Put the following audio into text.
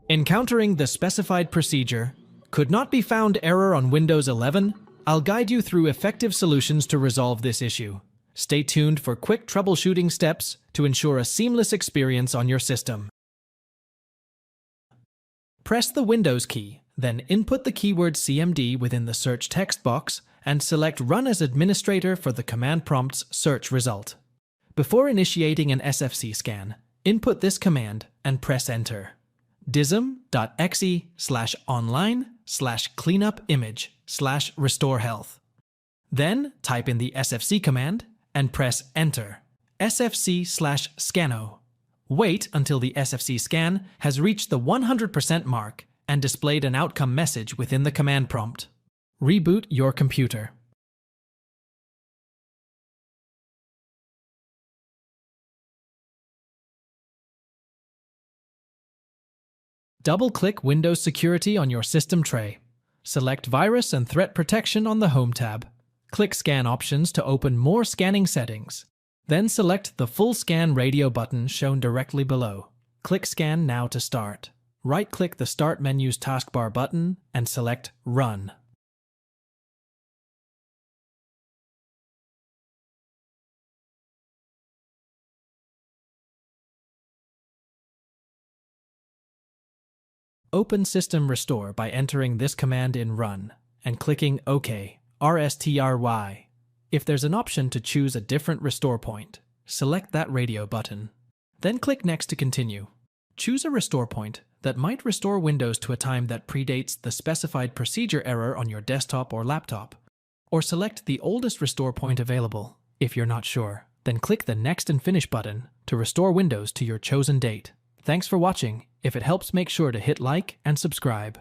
Encountering the specified procedure, could not be found error on Windows 11? I'll guide you through effective solutions to resolve this issue. Stay tuned for quick troubleshooting steps to ensure a seamless experience on your system. Press the Windows key, then input the keyword CMD within the search text box and select Run as Administrator for the command prompt's search result. Before initiating an SFC scan, input this command and press Enter. dism.exe/online/cleanupimage/restore-health. Then type in the SFC command and press Enter. SFC/scano. Wait until the SFC scan has reached the 100% mark and displayed an outcome message within the command prompt. Reboot your computer. Double-click Windows Security on your system tray. Select Virus and Threat Protection on the Home tab. Click Scan Options to open more scanning settings. Then select the Full Scan Radio button shown directly below. Click Scan Now to start. Right-click the Start menu's taskbar button and select Run. Open System Restore by entering this command in Run and clicking OK, RSTRY. If there's an option to choose a different restore point, select that radio button. Then click Next to continue. Choose a restore point that might restore Windows to a time that predates the specified procedure error on your desktop or laptop. Or select the oldest restore point available. If you're not sure, then click the Next and Finish button to restore Windows to your chosen date. Thanks for watching. If it helps, make sure to hit like and subscribe.